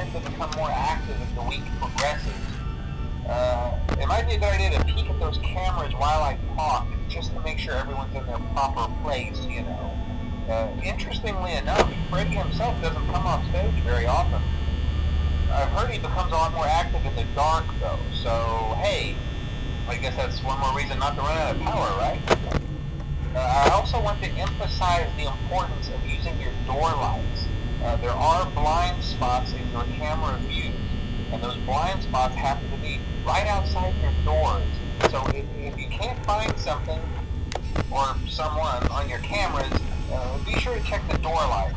tend to become more active as the week progresses. It might be a good idea to peek at those cameras while I talk, just to make sure everyone's in their proper place, you know. Interestingly enough, Freddy himself doesn't come off stage very often. I've heard he becomes a lot more active in the dark, though, so hey, I guess that's one more reason not to run out of power, right? I also want to emphasize the importance of using your door lights. There are blind spots in your camera views, and those blind spots happen to be right outside your doors. So if you can't find something or someone on your cameras, be sure to check the door light.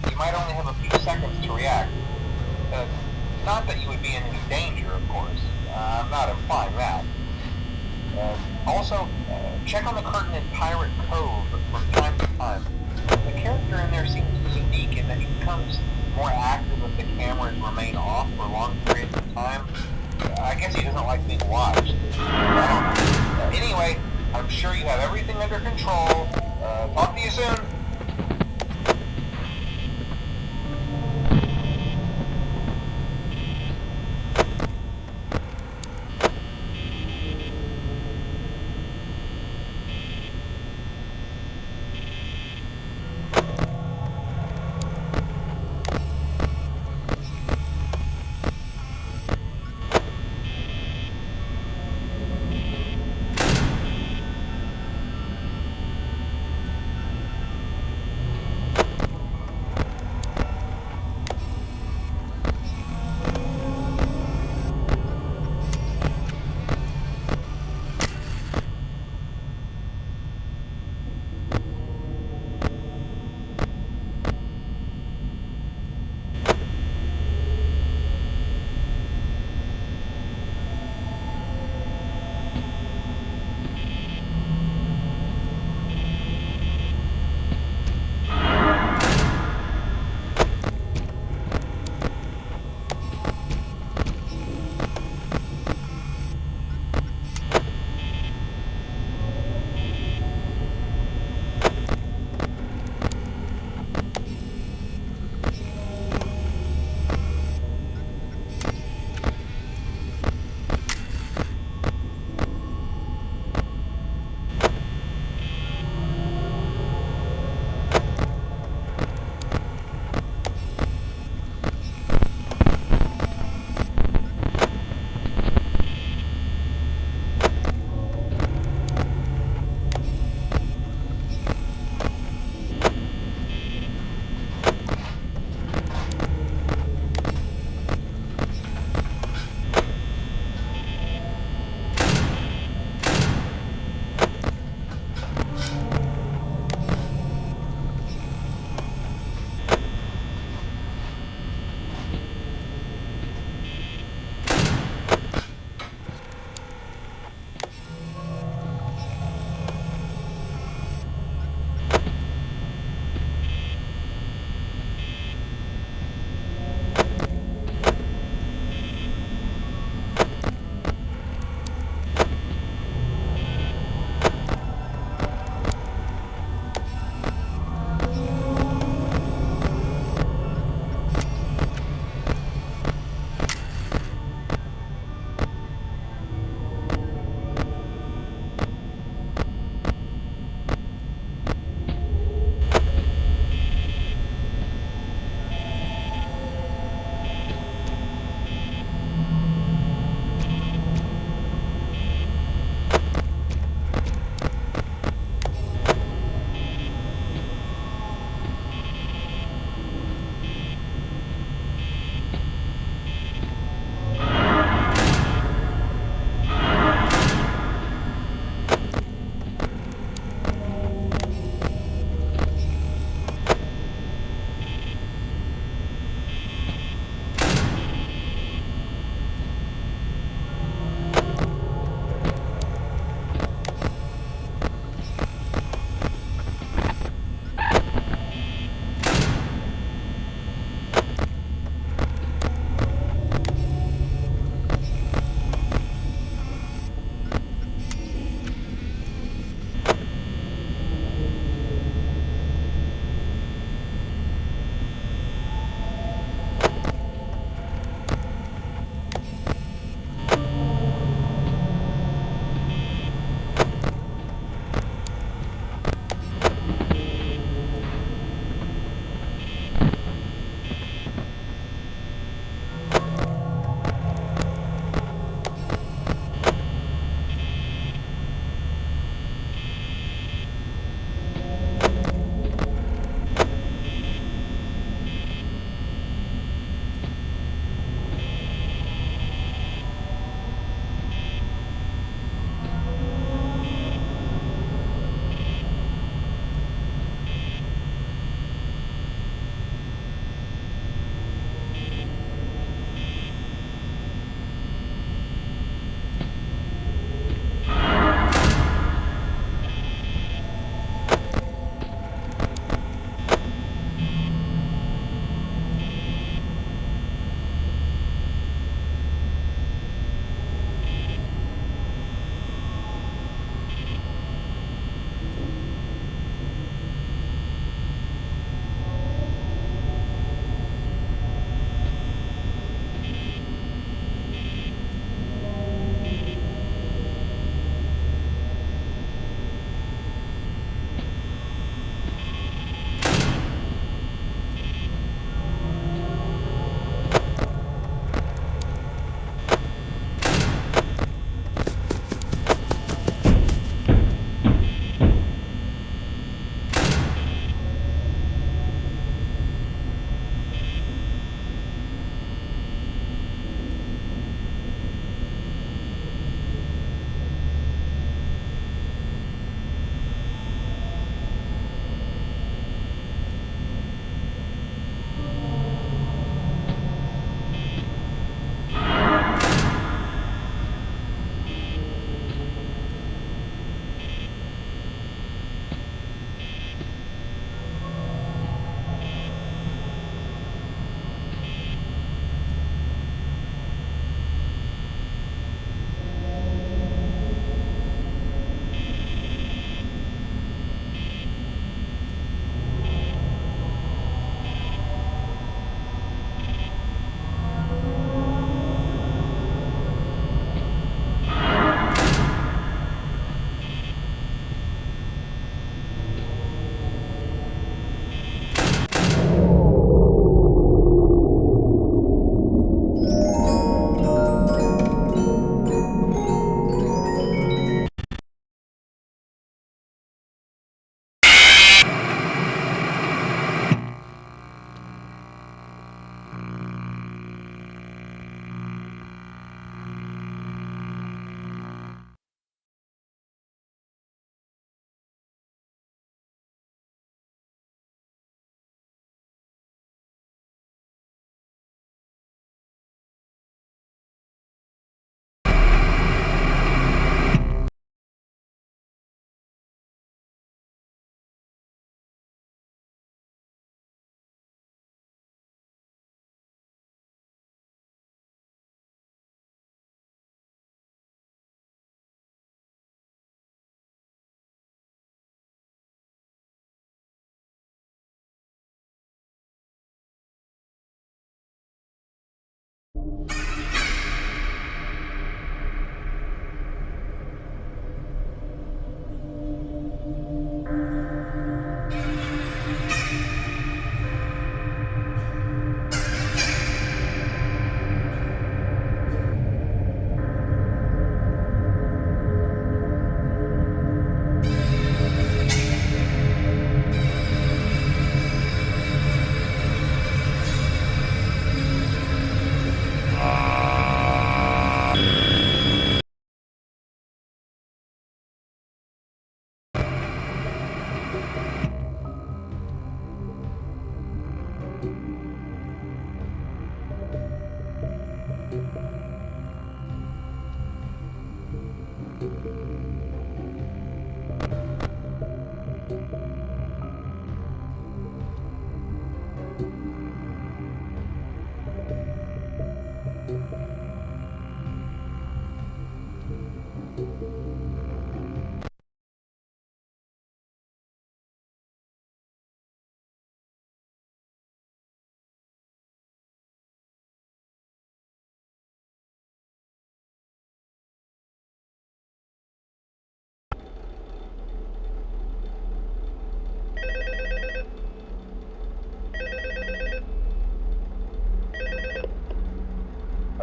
You might only have a few seconds to react. Not that you would be in any danger, of course. I'm not implying that. Also, check on the curtain in Pirate Cove from time to time. The character in there seems unique in that he becomes more active if the cameras remain off for long periods of time. I guess he doesn't like being watched. I don't know. Anyway, I'm sure you have everything under control. Talk to you soon.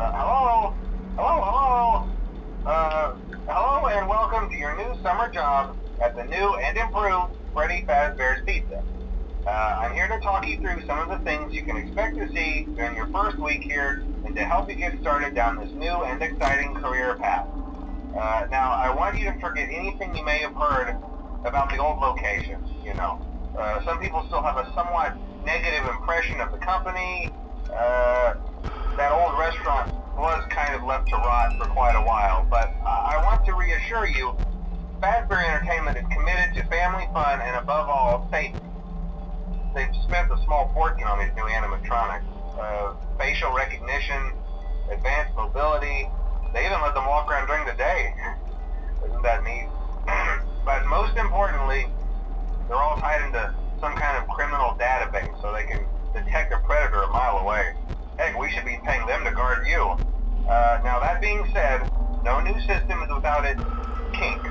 Hello? Hello? Hello and welcome to your new summer job at the new and improved Freddy Fazbear's Pizza. I'm here to talk you through some of the things you can expect to see during your first week here and to help you get started down this new and exciting career path. Now, I want you to forget anything you may have heard about the old location, you know. Some people still have a somewhat negative impression of the company. That old restaurant was kind of left to rot for quite a while, but I want to reassure you, Fazbear Entertainment is committed to family fun and above all, safety. They've spent a small fortune on these new animatronics. Facial recognition, advanced mobility, they even let them walk around during the day. Isn't that neat? But most importantly, they're all tied into some kind of criminal database so they can detect a predator a mile away. Heck, we should be paying them to guard you. Now that being said, no new system is without its kinks.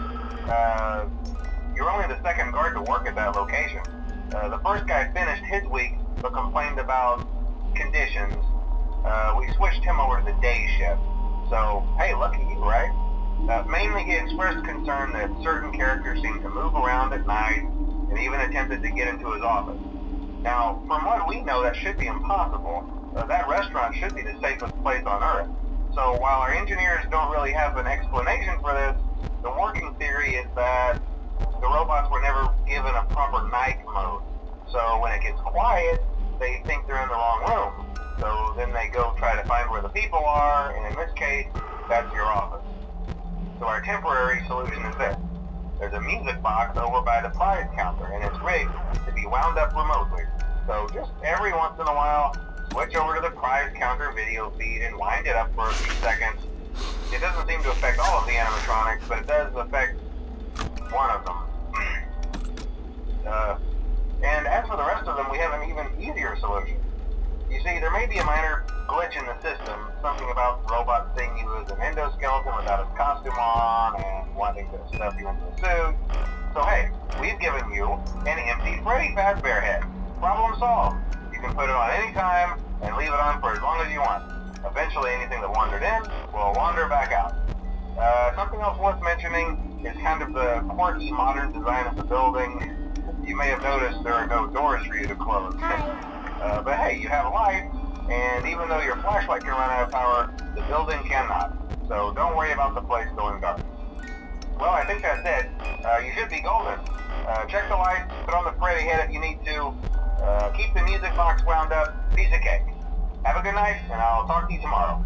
You're only the second guard to work at that location. The first guy finished his week but complained about conditions. We switched him over to the day shift. So, hey, lucky you, right? Mainly he expressed concern that certain characters seemed to move around at night and even attempted to get into his office. Now, from what we know, that should be impossible. That restaurant should be the safest place on Earth. So while our engineers don't really have an explanation for this, the working theory is that the robots were never given a proper night mode. So when it gets quiet, they think they're in the wrong room. So then they go try to find where the people are, and in this case, that's your office. So our temporary solution is this. There's a music box over by the prize counter, and it's rigged to be wound up remotely. So just every once in a while, switch over to the prize counter video feed and wind it up for a few seconds. It doesn't seem to affect all of the animatronics, but it does affect one of them. And as for the rest of them, we have an even easier solution. You see, there may be a minor glitch in the system, something about the robot seeing you as an endoskeleton without his costume on and wanting to stuff you into a suit. So hey, we've given you an empty Freddy Fazbear head. Problem solved. You can put it on any time and leave it on for as long as you want. Eventually anything that wandered in will wander back out. Something else worth mentioning is kind of the quirky modern design of the building. You may have noticed there are no doors for you to close. But hey, you have a light, and even though your flashlight can run out of power, the building cannot. So don't worry about the place going dark. Well, I think that's it. You should be golden. Check the lights, put on the Freddy head if you need to. Keep the music box wound up. Piece of cake. Have a good night, and I'll talk to you tomorrow.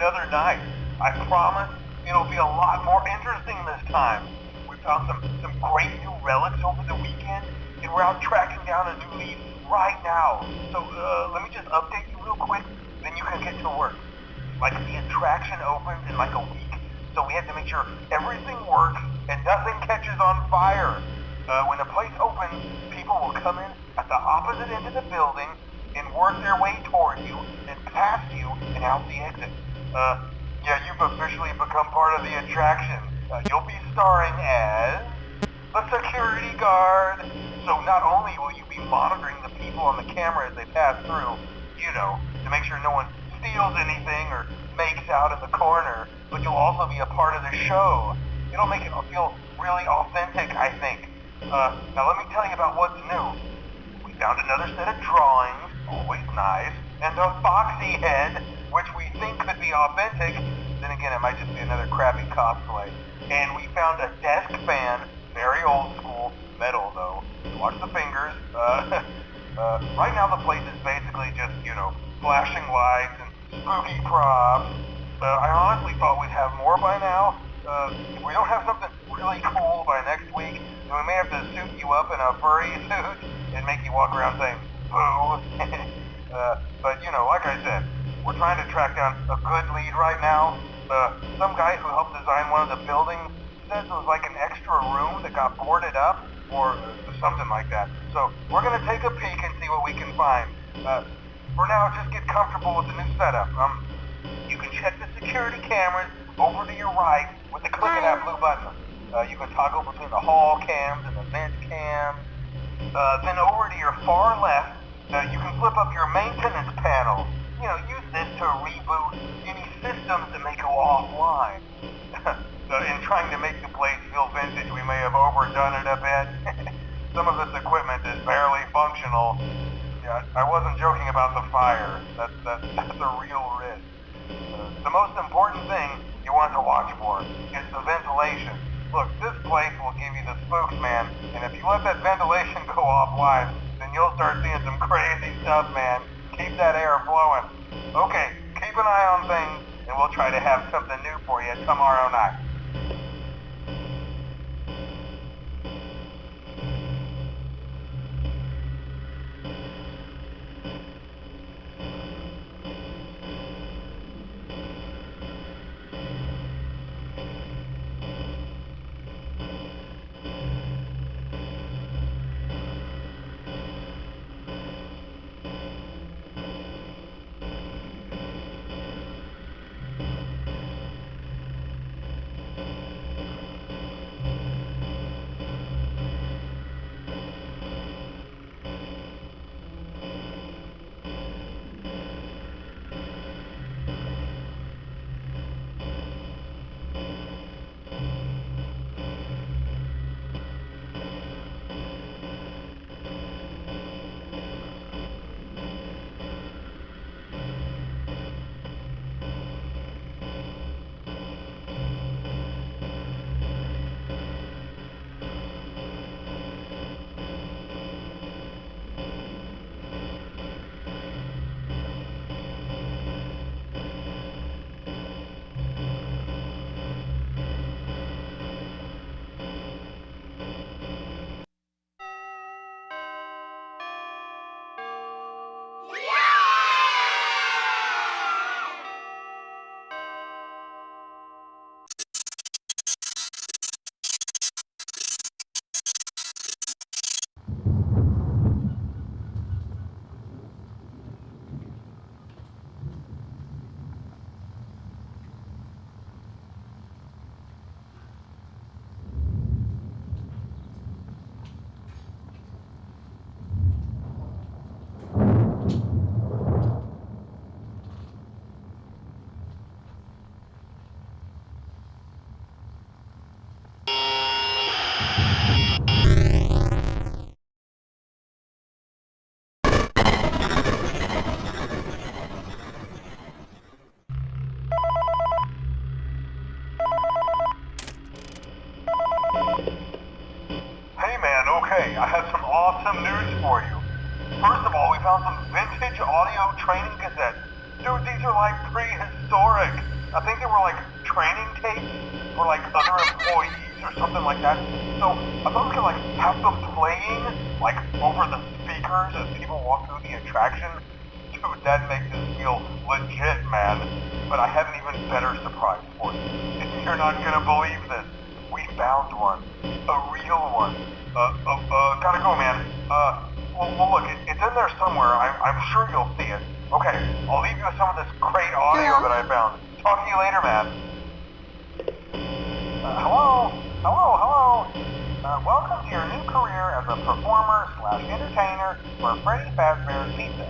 another night. I promise it'll be a lot more interesting this time. We found some great new relics over the weekend, and we're out tracking down a new lead right now. So let me just update you real quick, then you can get to work. Like, the attraction opens in like a week, so we have to make sure everything works and nothing catches on fire. When the place opens, people will come in at the opposite end of the building and work their way toward you and past you and out the exit. Yeah, you've officially become part of the attraction. You'll be starring as the security guard. So not only will you be monitoring the people on the camera as they pass through, you know, to make sure no one steals anything or makes out in the corner, but you'll also be a part of the show. It'll make it feel really authentic, I think. Now let me tell you about what's new. We found another set of drawings, always nice, and a foxy head, which we think could be authentic. Then again, it might just be another crappy cosplay. And we found a desk fan, very old school, metal though. Watch the fingers. Right now the place is basically just, you know, flashing lights and spooky props. I honestly thought we'd have more by now. If we don't have something really cool by next week, then we may have to suit you up in a furry suit and make you walk around saying, boo. But, you know, like I said, we're trying to track down a good lead right now. Some guy who helped design one of the buildings says it was like an extra room that got boarded up, or something like that. So we're going to take a peek and see what we can find. For now, just get comfortable with the new setup. You can check the security cameras over to your right with the click of that blue button. You can toggle between the hall cams and the vent cams. Then over to your far left, you can flip up your maintenance panel. You know, use this to reboot any systems that may go offline. In trying to make the place feel vintage, we may have overdone it a bit. Some of this equipment is barely functional. Yeah, I wasn't joking about the fire. That's a real risk. The most important thing you want to watch for is the ventilation. Look, this place will give you the spooks, man, and if you let that ventilation go offline, then you'll start seeing some crazy stuff, man. Keep that air flowing. Okay, keep an eye on things, and we'll try to have something new for you tomorrow night. Okay, I have some awesome news for you. First of all, we found some vintage audio training cassettes. Dude, these are like prehistoric. I think they were like training tapes for like other employees or something like that. So I thought we could like have them playing like over the speakers as people walk through the attraction. Dude, that makes us feel legit, man. But I have an even better surprise for you. You're not gonna believe this. We found one. A real one. Gotta go, man. Well look, it's in there somewhere. I'm sure you'll see it. Okay, I'll leave you with some of this great audio that I found. Talk to you later, man. Hello? Welcome to your new career as a performer/entertainer for Freddy Fazbear's Pizza.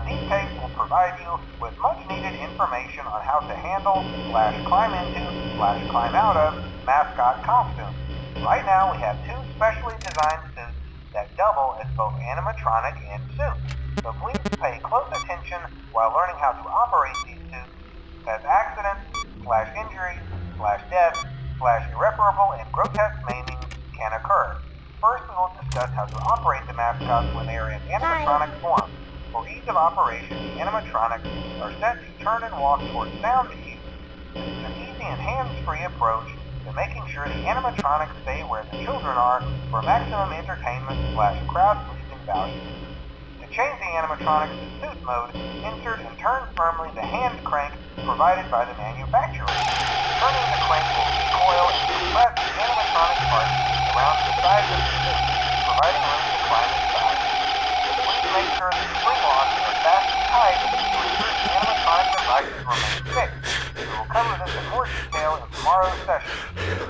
These tapes will provide you with much-needed information on how to handle/climb into/climb out of mascot costumes. Right now, we have two specially designed suits that double as both animatronic and suit. So please pay close attention while learning how to operate these suits, as accidents/injuries/death/irreparable and grotesque maimings can occur. First, we will discuss how to operate the mascots when they are in animatronic form. For ease of operation, the animatronics are set to turn and walk towards sound cues. This is an easy and hands-free approach to making sure the animatronics stay where the children are for maximum entertainment/crowd-pleasing value. To change the animatronics to suit mode, insert and turn firmly the hand crank provided by the manufacturer. Turning the crank will recoil and compress the animatronic parts around the sides of the suit, providing room to climb inside. Please make sure the spring locks are fast and tight to ensure the animatronic devices remain fixed. We will cover this in more detail in tomorrow's session.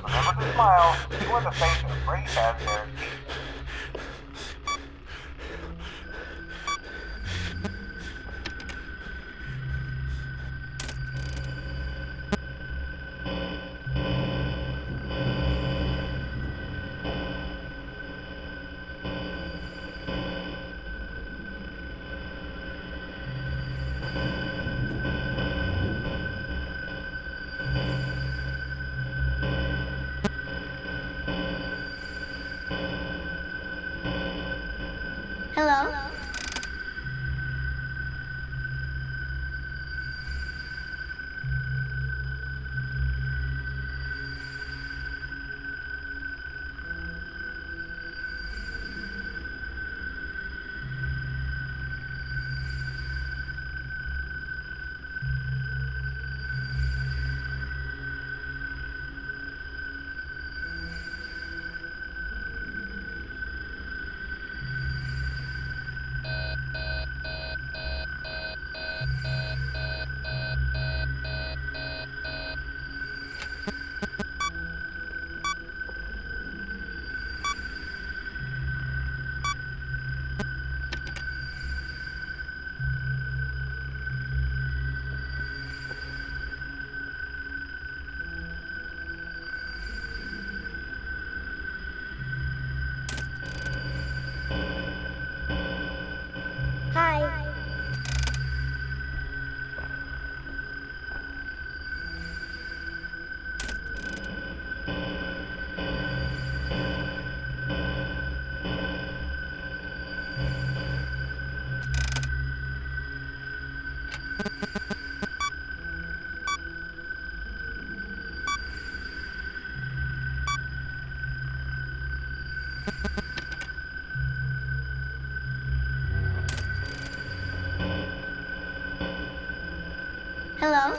Remember to smile. You are the face of Freddy Fazbear's Pizza. Hello? Hi. Hello?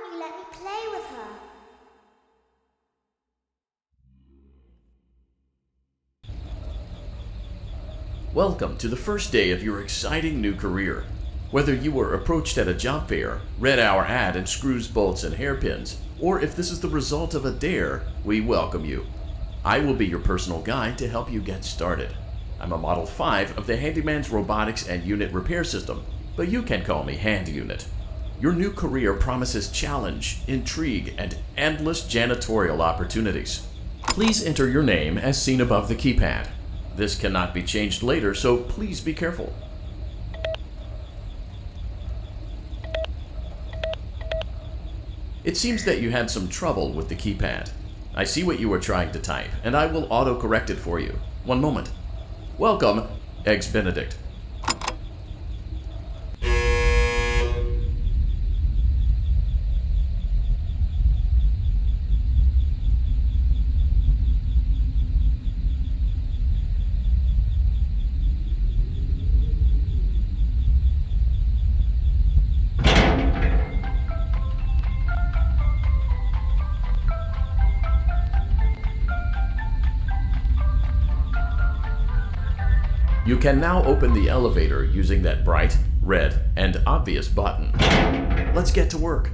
won't you let me play with her? Welcome to the first day of your exciting new career. Whether you were approached at a job fair, read our ad in screws, bolts, and hairpins, or if this is the result of a dare, we welcome you. I will be your personal guide to help you get started. I'm a Model 5 of the Handyman's Robotics and Unit Repair System, but you can call me Hand Unit. Your new career promises challenge, intrigue, and endless janitorial opportunities. Please enter your name as seen above the keypad. This cannot be changed later, so please be careful. It seems that you had some trouble with the keypad. I see what you were trying to type, and I will auto-correct it for you. One moment. Welcome, Eggs Benedict. You can now open the elevator using that bright, red, and obvious button. Let's get to work.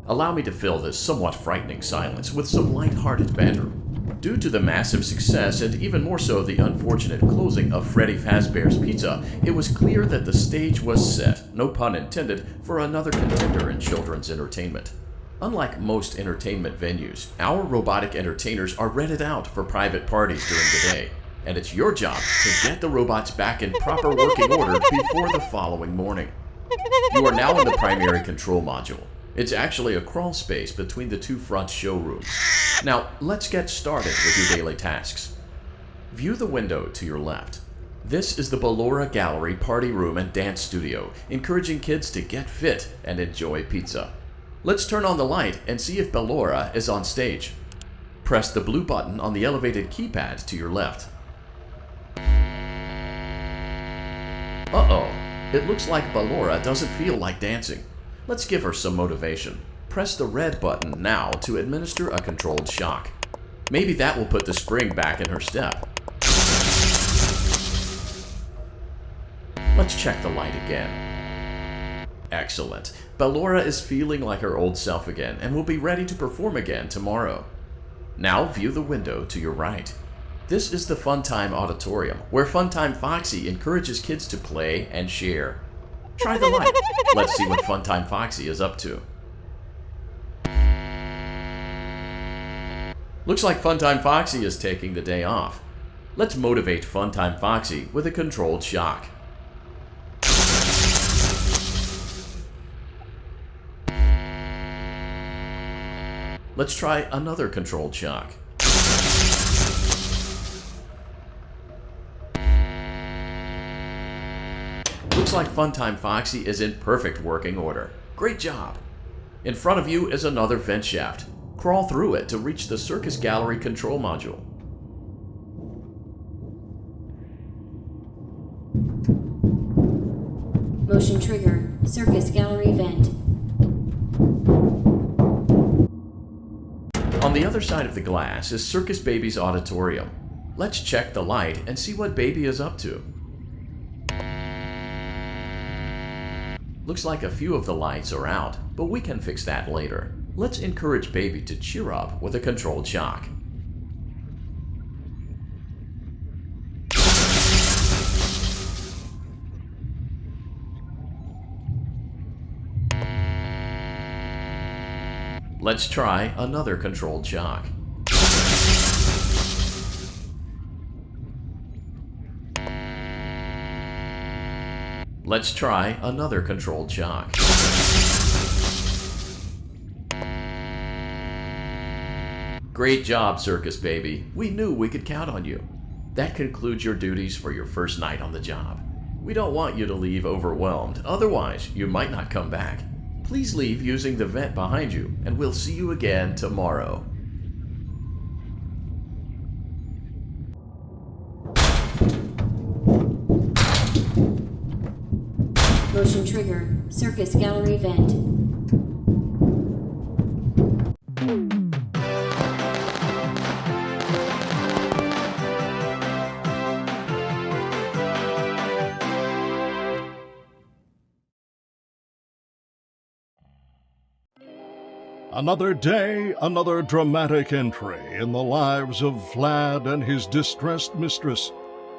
Allow me to fill this somewhat frightening silence with some light-hearted banter. Due to the massive success, and even more so the unfortunate closing of Freddy Fazbear's Pizza, it was clear that the stage was set, no pun intended, for another contender in children's entertainment. Unlike most entertainment venues, our robotic entertainers are rented out for private parties during the day. And it's your job to get the robots back in proper working order before the following morning. You are now in the primary control module. It's actually a crawl space between the two front showrooms. Now, let's get started with your daily tasks. View the window to your left. This is the Ballora Gallery Party Room and Dance Studio, encouraging kids to get fit and enjoy pizza. Let's turn on the light and see if Ballora is on stage. Press the blue button on the elevated keypad to your left. Uh-oh, it looks like Ballora doesn't feel like dancing. Let's give her some motivation. Press the red button now to administer a controlled shock. Maybe that will put the spring back in her step. Let's check the light again. Excellent. Ballora is feeling like her old self again and will be ready to perform again tomorrow. Now view the window to your right. This is the Funtime Auditorium, where Funtime Foxy encourages kids to play and share. Try the light. Let's see what Funtime Foxy is up to. Looks like Funtime Foxy is taking the day off. Let's motivate Funtime Foxy with a controlled shock. Let's try another controlled shock. Looks like Funtime Foxy is in perfect working order. Great job! In front of you is another vent shaft. Crawl through it to reach the Circus Gallery control module. Motion trigger. Circus Gallery vent. On the other side of the glass is Circus Baby's auditorium. Let's check the light and see what Baby is up to. Looks like a few of the lights are out, but we can fix that later. Let's encourage Baby to cheer up with a controlled shock. Let's try another controlled shock. Let's try another controlled shock. Great job, Circus Baby. We knew we could count on you. That concludes your duties for your first night on the job. We don't want you to leave overwhelmed, otherwise you might not come back. Please leave using the vent behind you, and we'll see you again tomorrow. Motion trigger. Circus Gallery vent. Another day, another dramatic entry in the lives of Vlad and his distressed mistress.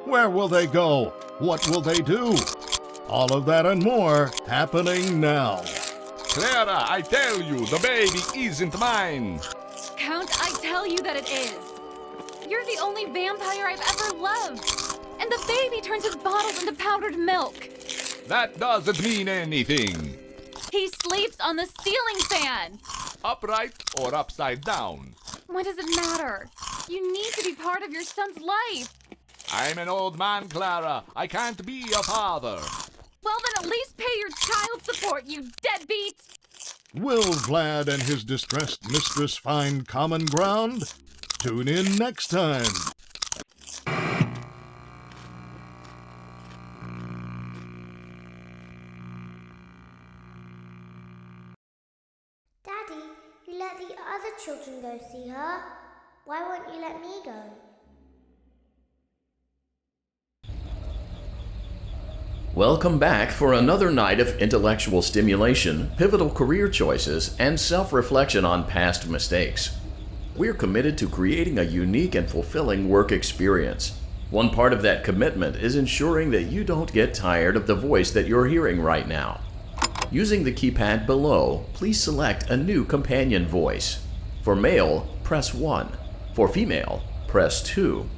Where will they go? What will they do? All of that and more happening now. Clara, I tell you, the baby isn't mine. Count, I tell you that it is. You're the only vampire I've ever loved. And the baby turns his bottles into powdered milk. That doesn't mean anything. He sleeps on the ceiling fan. Upright or upside down? What does it matter? You need to be part of your son's life. I'm an old man, Clara. I can't be a father. Well, then at least pay your child support, you deadbeat! Will Vlad and his distressed mistress find common ground? Tune in next time. Daddy, you let the other children go see her. Why won't you let me go? Welcome back for another night of intellectual stimulation, pivotal career choices, and self-reflection on past mistakes. We're committed to creating a unique and fulfilling work experience. One part of that commitment is ensuring that you don't get tired of the voice that you're hearing right now. Using the keypad below, please select a new companion voice. For male, press 1. For female, press 2.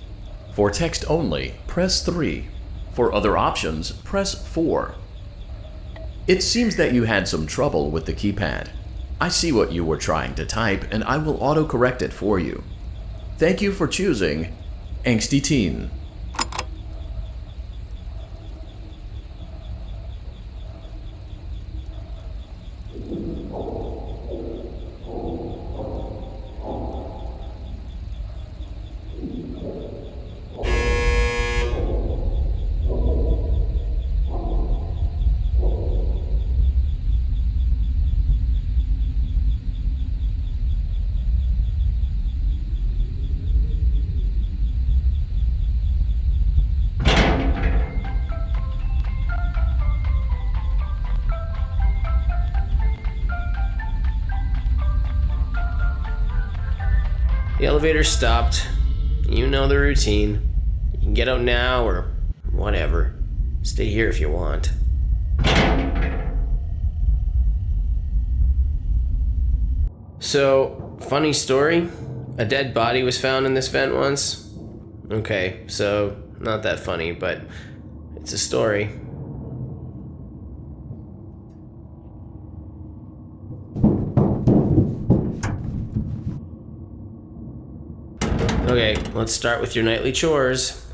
For text only, press 3. For other options, press 4. It seems that you had some trouble with the keypad. I see what you were trying to type, and I will autocorrect it for you. Thank you for choosing Angsty Teen. The elevator stopped. You know the routine. You can get out now or whatever. Stay here if you want. So, funny story. A dead body was found in this vent once. Okay, so not that funny, but it's a story. Okay, let's start with your nightly chores.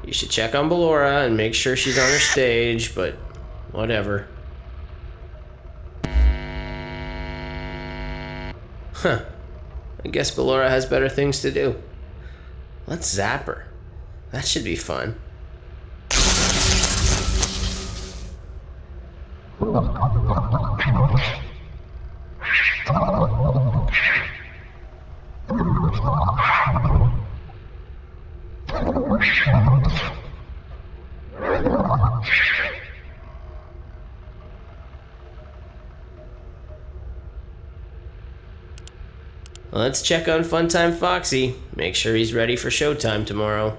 You should check on Ballora and make sure she's on her stage, but whatever. Huh. I guess Ballora has better things to do. Let's zap her. That should be fun. Let's check on Funtime Foxy. Make sure he's ready for showtime tomorrow.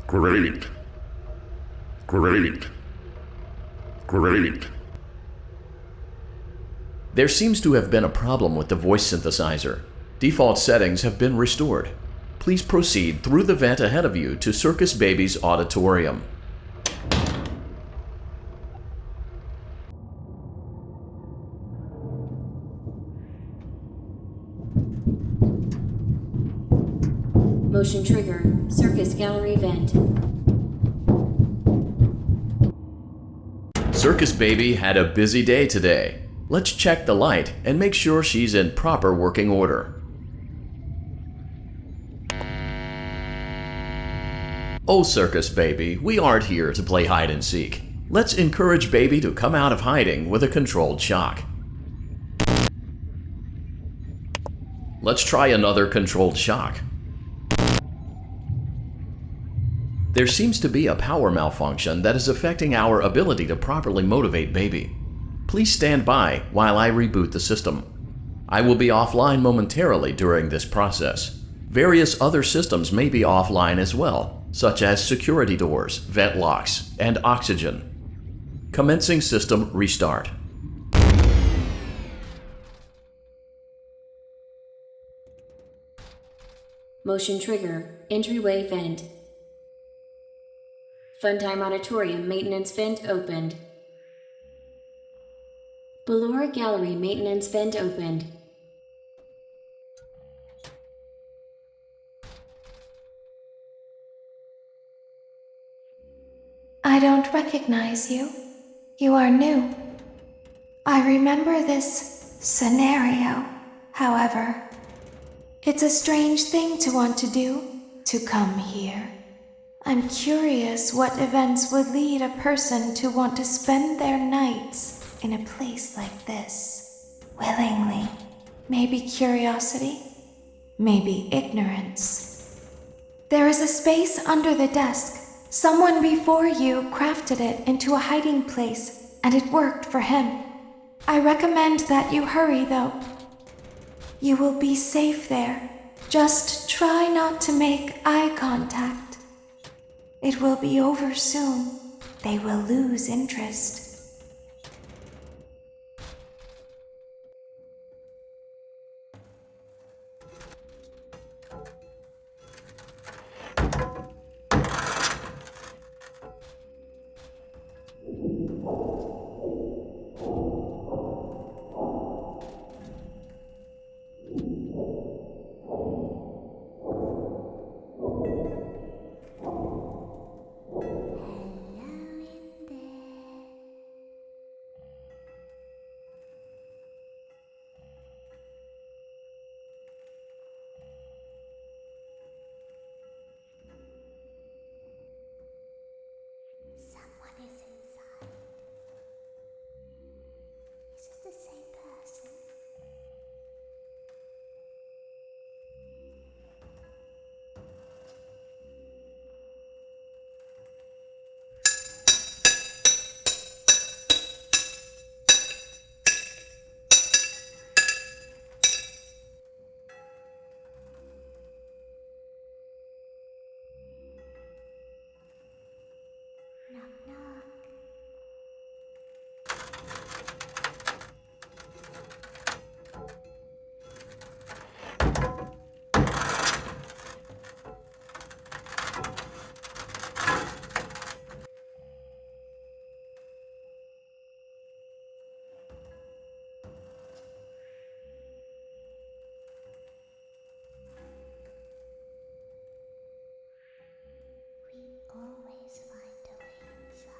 Great. Great. Great. There seems to have been a problem with the voice synthesizer. Default settings have been restored. Please proceed through the vent ahead of you to Circus Baby's auditorium. Motion trigger. Circus gallery vent. Circus Baby had a busy day today. Let's check the light and make sure she's in proper working order. Oh, Circus Baby, we aren't here to play hide and seek. Let's encourage Baby to come out of hiding with a controlled shock. Let's try another controlled shock. There seems to be a power malfunction that is affecting our ability to properly motivate Baby. Please stand by while I reboot the system. I will be offline momentarily during this process. Various other systems may be offline as well, such as security doors, vent locks, and oxygen. Commencing system restart. Motion trigger, entryway vent. Funtime Auditorium maintenance vent opened. Ballora Gallery maintenance vent opened. I don't recognize you. You are new. I remember this scenario, however. It's a strange thing to want to do, to come here. I'm curious what events would lead a person to want to spend their nights in a place like this, willingly. Maybe curiosity, maybe ignorance. There is a space under the desk. Someone before you crafted it into a hiding place, and it worked for him. I recommend that you hurry, though. You will be safe there. Just try not to make eye contact. It will be over soon. They will lose interest. Always find a way inside.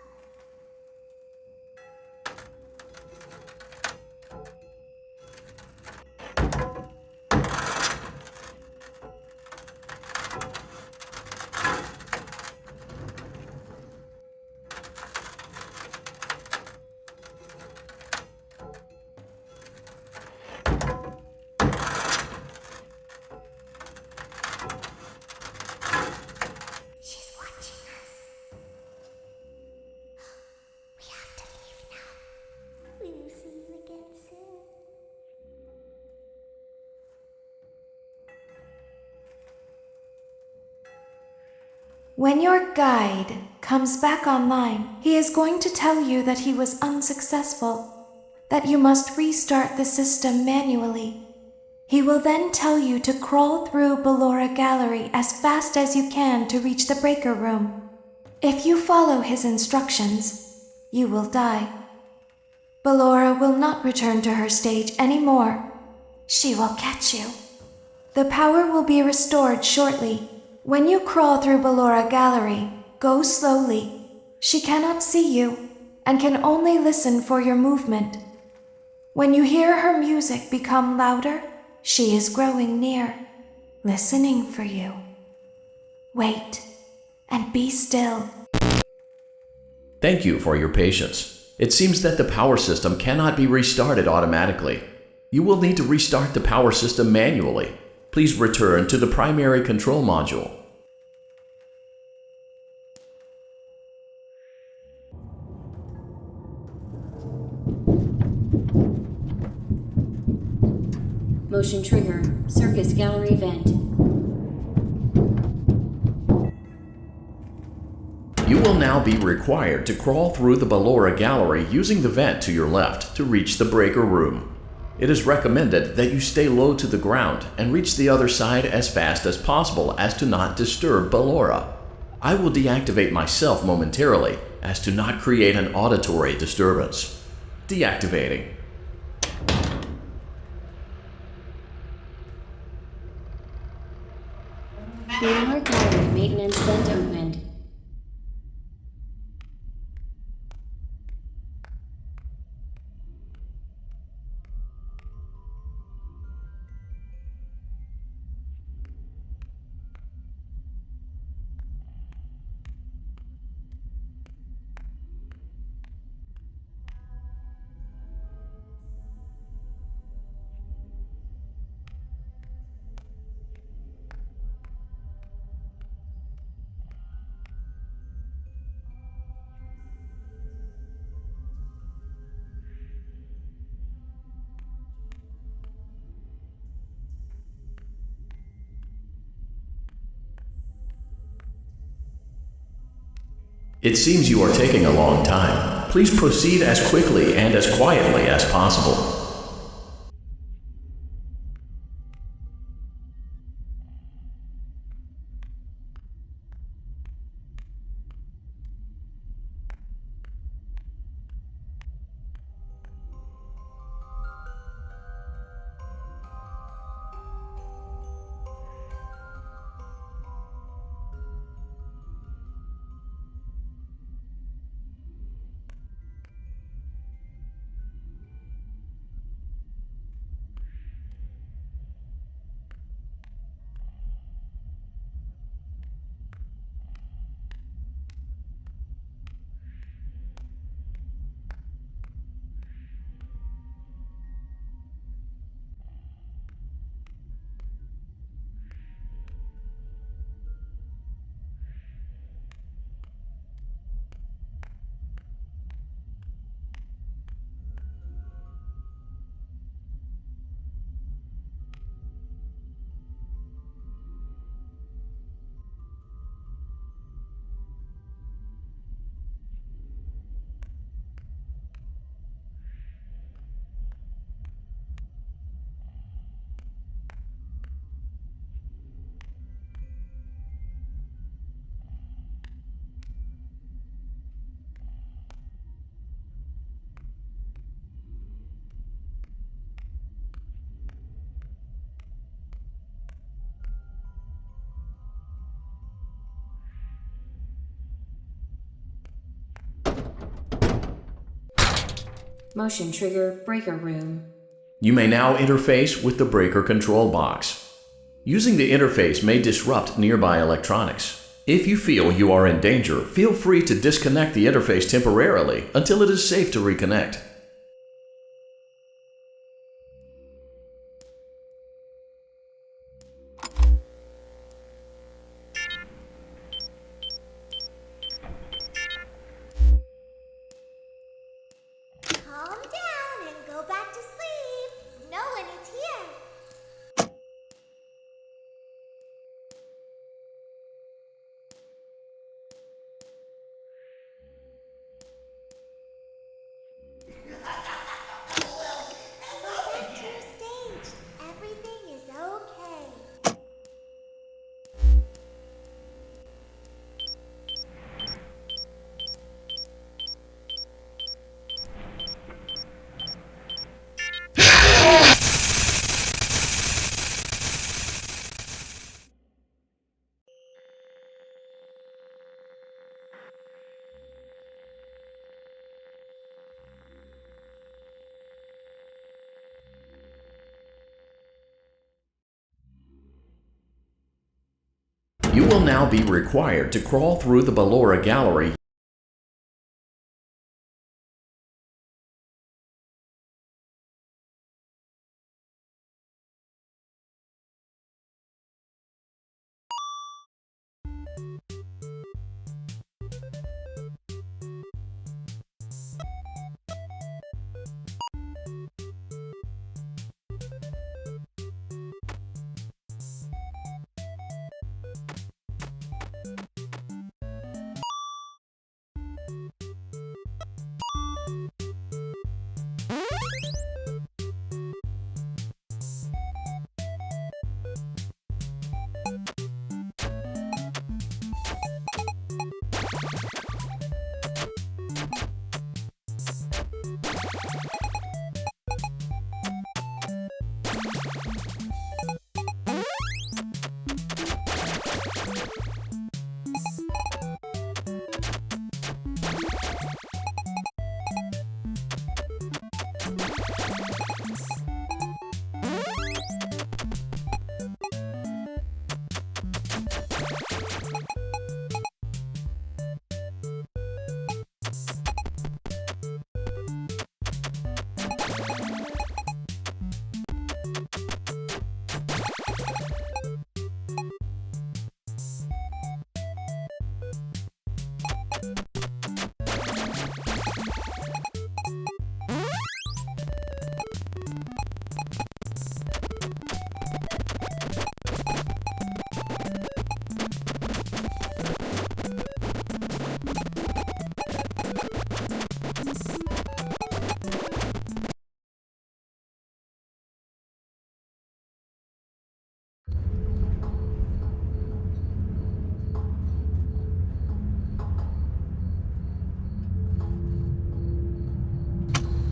When your guide comes back online, he is going to tell you that he was unsuccessful, that you must restart the system manually. He will then tell you to crawl through Ballora Gallery as fast as you can to reach the breaker room. If you follow his instructions, you will die. Ballora will not return to her stage anymore. She will catch you. The power will be restored shortly. When you crawl through Ballora Gallery, go slowly. She cannot see you and can only listen for your movement. When you hear her music become louder, she is growing near, listening for you. Wait and be still. Thank you for your patience. It seems that the power system cannot be restarted automatically. You will need to restart the power system manually. Please return to the primary control module. Motion trigger, circus gallery vent. You will now be required to crawl through the Ballora Gallery using the vent to your left to reach the breaker room. It is recommended that you stay low to the ground and reach the other side as fast as possible as to not disturb Ballora. I will deactivate myself momentarily as to not create an auditory disturbance. Deactivating. Ballora gallery maintenance vent opened. It seems you are taking a long time. Please proceed as quickly and as quietly as possible. Motion trigger, breaker room. You may now interface with the breaker control box. Using the interface may disrupt nearby electronics. If you feel you are in danger, feel free to disconnect the interface temporarily until it is safe to reconnect. Calm down and go back to sleep. No one is here. Go back to your stage. Everything is okay. You will now be required to crawl through the Ballora Gallery.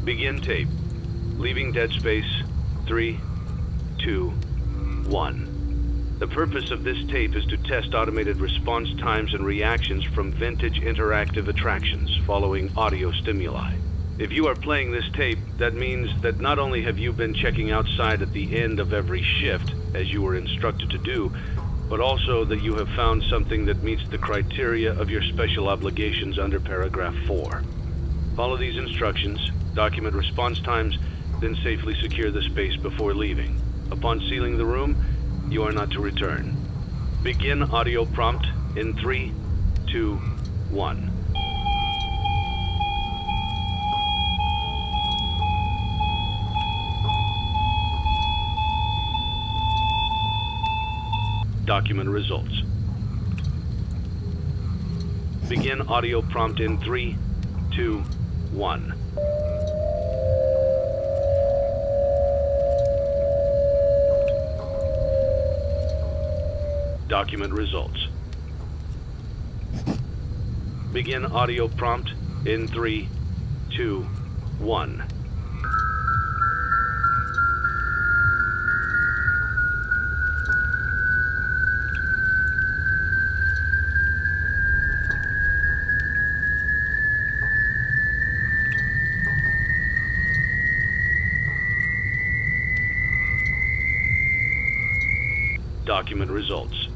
Begin tape. Leaving dead space. 3, 2, 1. The purpose of this tape is to test automated response times and reactions from vintage interactive attractions following audio stimuli. If you are playing this tape, that means that not only have you been checking outside at the end of every shift, as you were instructed to do, but also that you have found something that meets the criteria of your special obligations under paragraph 4. Follow these instructions, document response times, then safely secure the space before leaving. Upon sealing the room, you are not to return. Begin audio prompt in 3, 2, 1. Document results. Begin audio prompt in 3, 2, 1. Document results. Begin audio prompt in 3, 2, 1. Document results.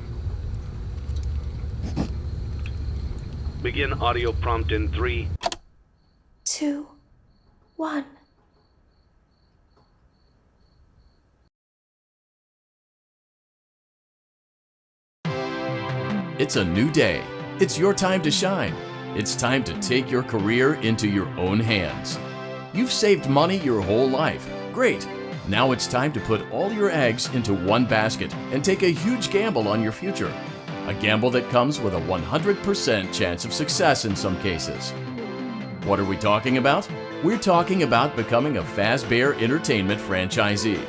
Begin audio prompt in 3, 2, 1. It's a new day. It's your time to shine. It's time to take your career into your own hands. You've saved money your whole life. Great. Now it's time to put all your eggs into one basket and take a huge gamble on your future. A gamble that comes with a 100% chance of success in some cases. What are we talking about? We're talking about becoming a Fazbear Entertainment franchisee.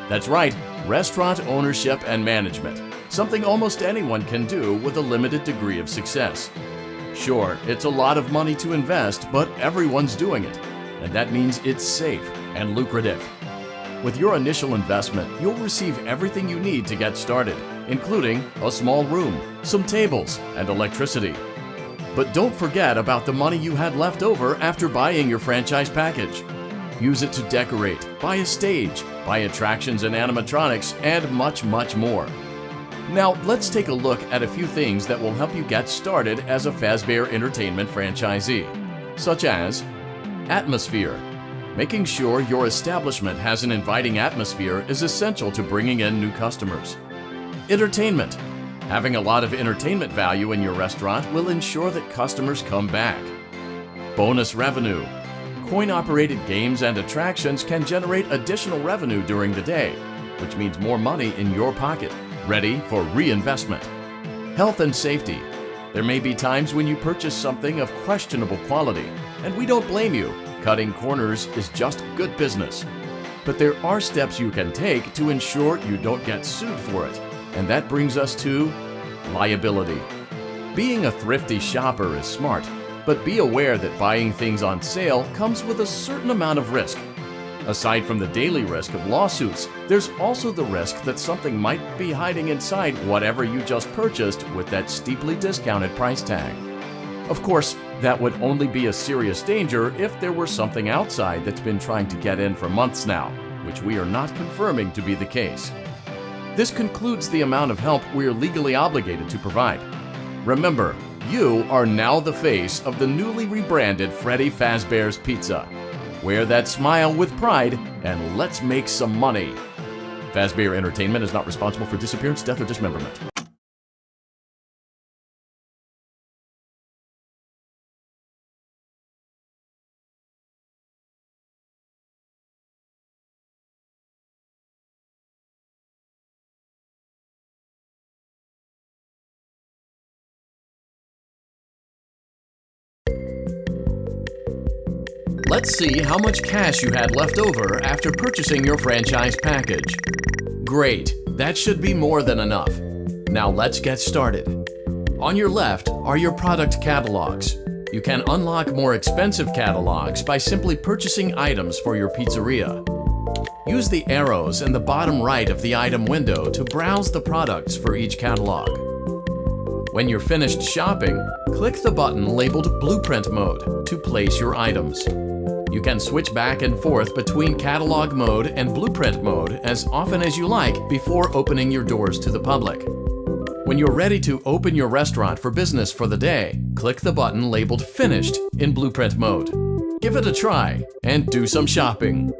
That's right, restaurant ownership and management. Something almost anyone can do with a limited degree of success. Sure, it's a lot of money to invest, but everyone's doing it. And that means it's safe and lucrative. With your initial investment, you'll receive everything you need to get started, including a small room, some tables, and electricity. But don't forget about the money you had left over after buying your franchise package. Use it to decorate, buy a stage, buy attractions and animatronics, and much, much more. Now, let's take a look at a few things that will help you get started as a Fazbear Entertainment franchisee, such as atmosphere. Making sure your establishment has an inviting atmosphere is essential to bringing in new customers. Entertainment. Having a lot of entertainment value in your restaurant will ensure that customers come back. Bonus revenue. Coin-operated games and attractions can generate additional revenue during the day, which means more money in your pocket, ready for reinvestment. Health and safety. There may be times when you purchase something of questionable quality, and we don't blame you. Cutting corners is just good business. But there are steps you can take to ensure you don't get sued for it. And that brings us to liability. Being a thrifty shopper is smart, but be aware that buying things on sale comes with a certain amount of risk. Aside from the daily risk of lawsuits, there's also the risk that something might be hiding inside whatever you just purchased with that steeply discounted price tag. Of course, that would only be a serious danger if there were something outside that's been trying to get in for months now, which we are not confirming to be the case. This concludes the amount of help we are legally obligated to provide. Remember, you are now the face of the newly rebranded Freddy Fazbear's Pizza. Wear that smile with pride, and let's make some money. Fazbear Entertainment is not responsible for disappearance, death, or dismemberment. Let's see how much cash you had left over after purchasing your franchise package. Great, that should be more than enough. Now let's get started. On your left are your product catalogs. You can unlock more expensive catalogs by simply purchasing items for your pizzeria. Use the arrows in the bottom right of the item window to browse the products for each catalog. When you're finished shopping, click the button labeled Blueprint Mode to place your items. You can switch back and forth between Catalog Mode and Blueprint Mode as often as you like before opening your doors to the public. When you're ready to open your restaurant for business for the day, click the button labeled Finished in Blueprint Mode. Give it a try and do some shopping.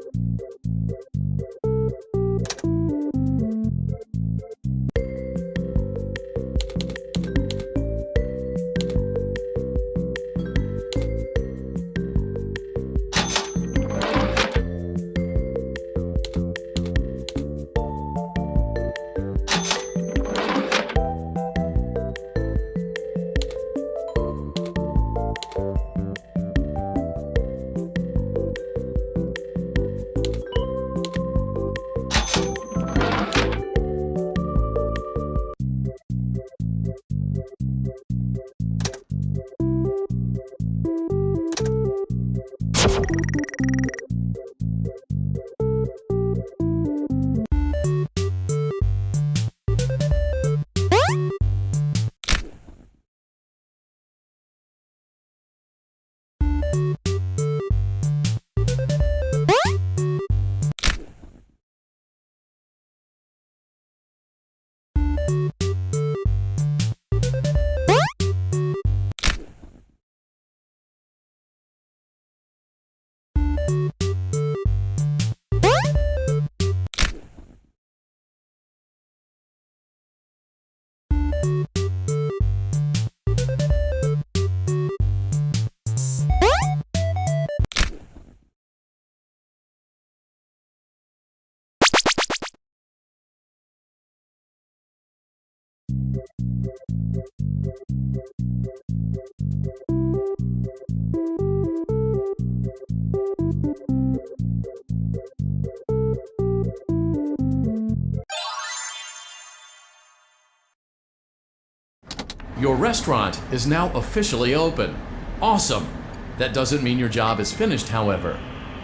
Your restaurant is now officially open. Awesome! That doesn't mean your job is finished, however.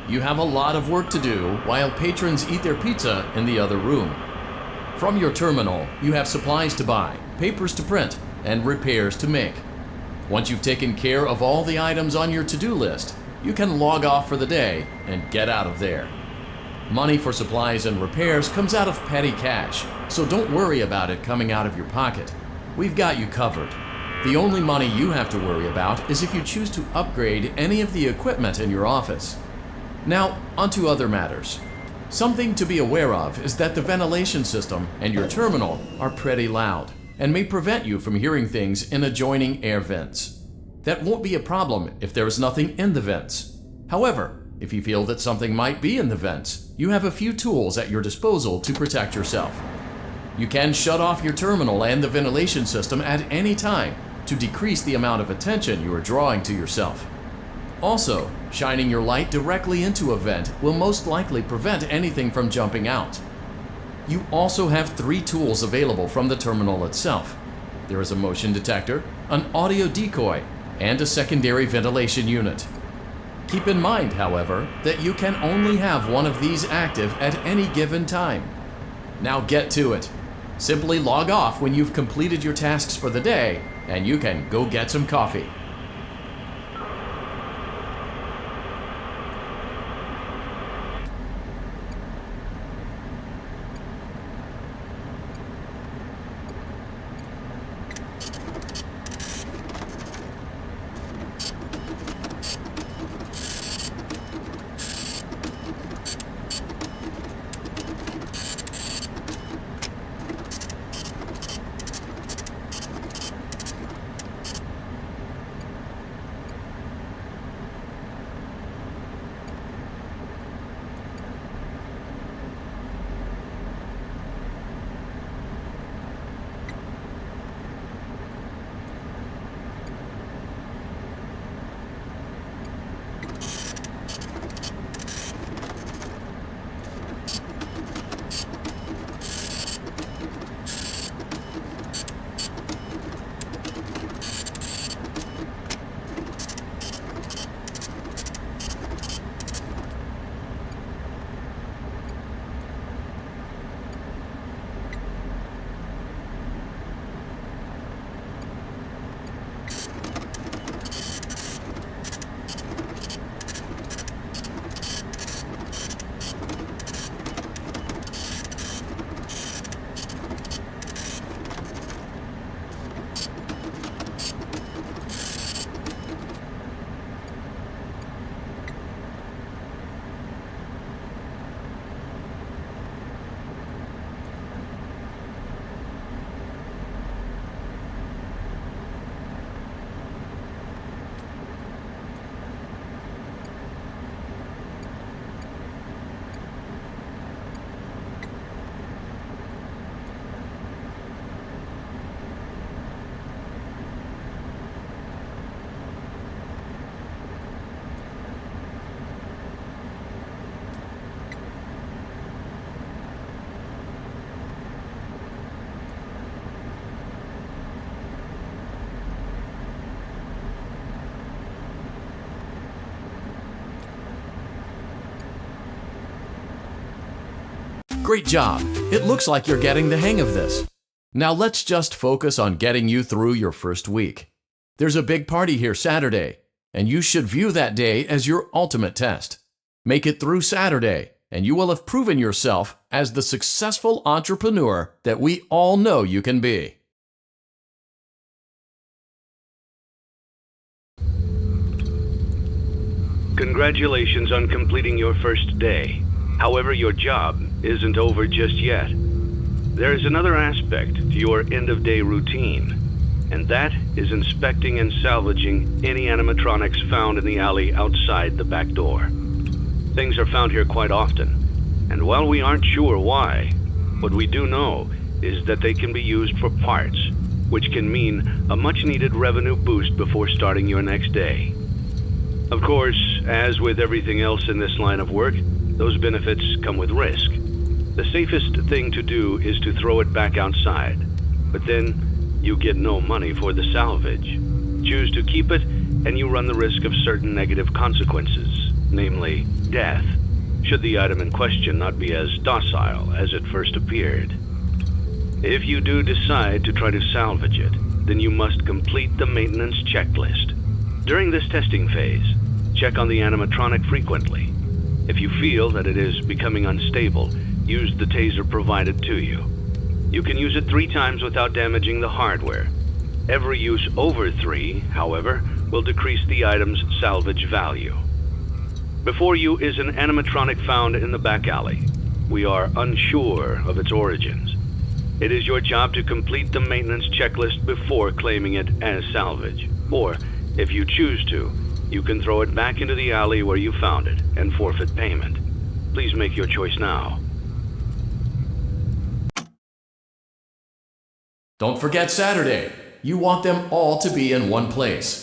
You have a lot of work to do while patrons eat their pizza in the other room. From your terminal, you have supplies to buy, papers to print, and repairs to make. Once you've taken care of all the items on your to-do list, you can log off for the day and get out of there. Money for supplies and repairs comes out of petty cash, so don't worry about it coming out of your pocket. We've got you covered. The only money you have to worry about is if you choose to upgrade any of the equipment in your office. Now, onto other matters. Something to be aware of is that the ventilation system and your terminal are pretty loud and may prevent you from hearing things in adjoining air vents. That won't be a problem if there is nothing in the vents. However, if you feel that something might be in the vents, you have a few tools at your disposal to protect yourself. You can shut off your terminal and the ventilation system at any time to decrease the amount of attention you are drawing to yourself. Also, shining your light directly into a vent will most likely prevent anything from jumping out. You also have 3 tools available from the terminal itself. There is a motion detector, an audio decoy, and a secondary ventilation unit. Keep in mind, however, that you can only have one of these active at any given time. Now get to it. Simply log off when you've completed your tasks for the day, and you can go get some coffee. Great job! It looks like you're getting the hang of this. Now let's just focus on getting you through your first week. There's a big party here Saturday, and you should view that day as your ultimate test. Make it through Saturday, and you will have proven yourself as the successful entrepreneur that we all know you can be. Congratulations on completing your first day. However, your job isn't over just yet. There is another aspect to your end-of-day routine, and that is inspecting and salvaging any animatronics found in the alley outside the back door. Things are found here quite often, and while we aren't sure why, what we do know is that they can be used for parts, which can mean a much-needed revenue boost before starting your next day. Of course, as with everything else in this line of work, those benefits come with risk. The safest thing to do is to throw it back outside, but then you get no money for the salvage. Choose to keep it, and you run the risk of certain negative consequences, namely death, should the item in question not be as docile as it first appeared. If you do decide to try to salvage it, then you must complete the maintenance checklist. During this testing phase, check on the animatronic frequently. If you feel that it is becoming unstable, use the taser provided to you. You can use it 3 times without damaging the hardware. Every use over 3, however, will decrease the item's salvage value. Before you is an animatronic found in the back alley. We are unsure of its origins. It is your job to complete the maintenance checklist before claiming it as salvage. Or, if you choose to, you can throw it back into the alley where you found it and forfeit payment. Please make your choice now. Don't forget Saturday. You want them all to be in one place.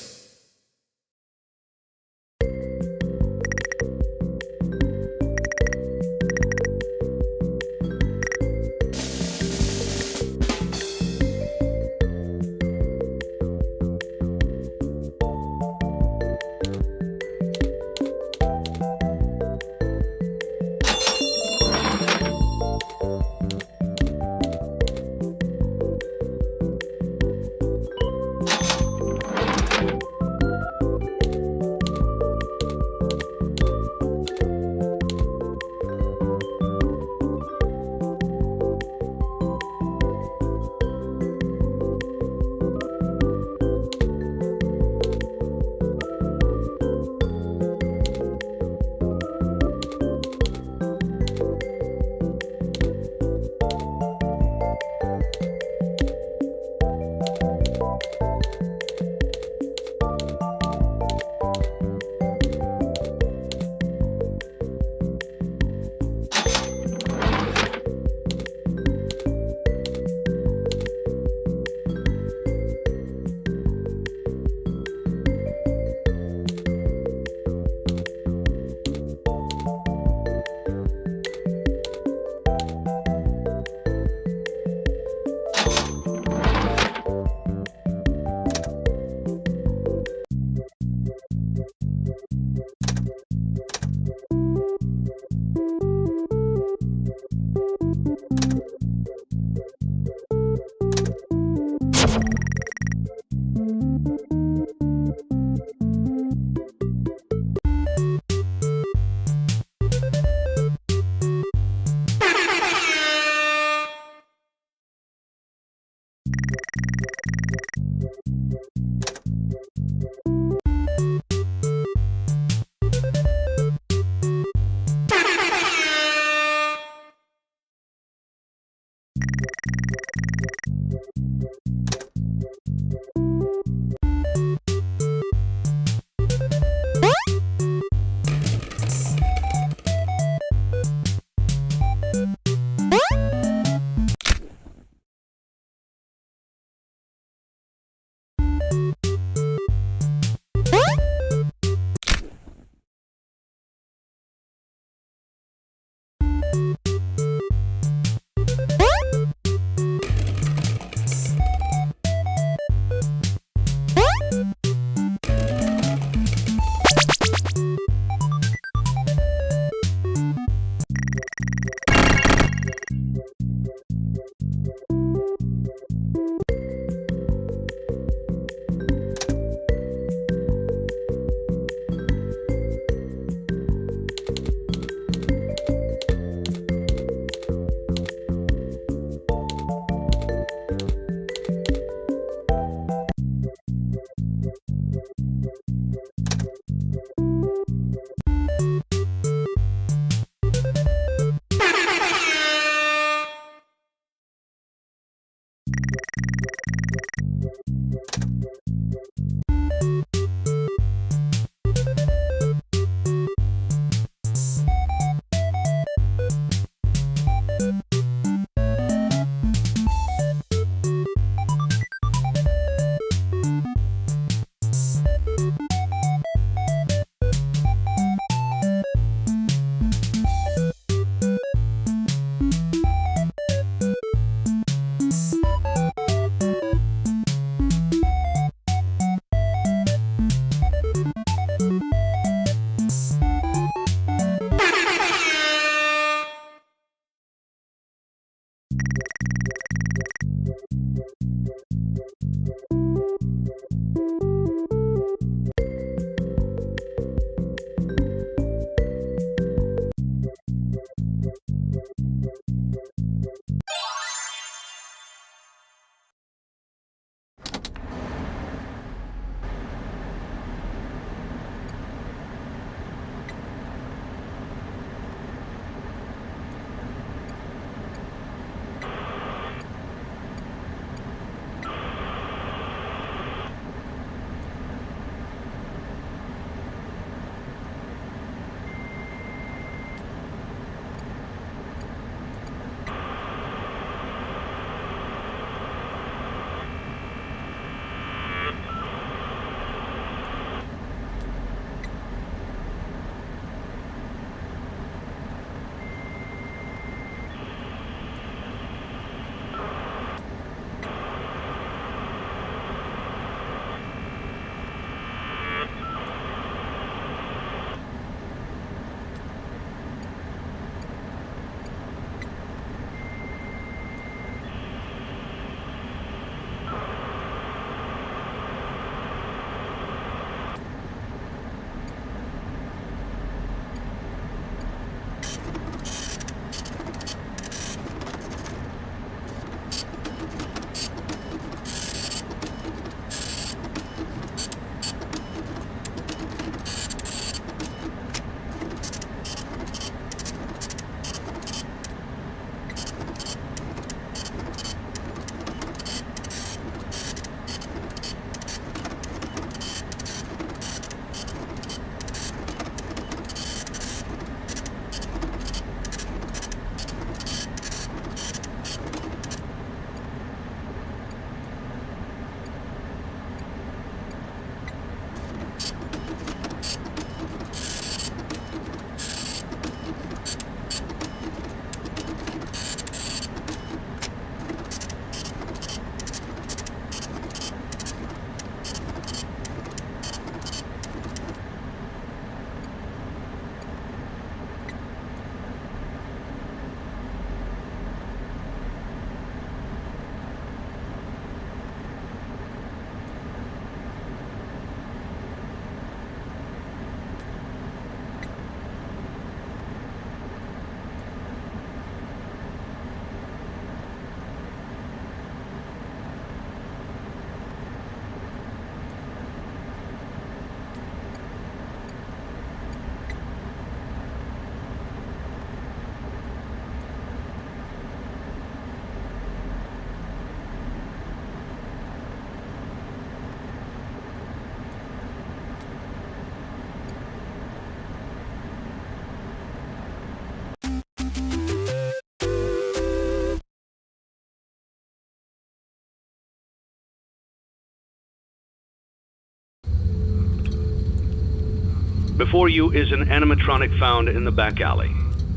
Before you is an animatronic found in the back alley.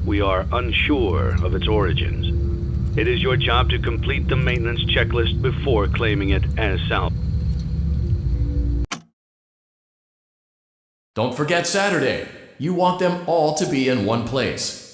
We are unsure of its origins. It is your job to complete the maintenance checklist before claiming it as salvage. Don't forget Saturday. You want them all to be in one place.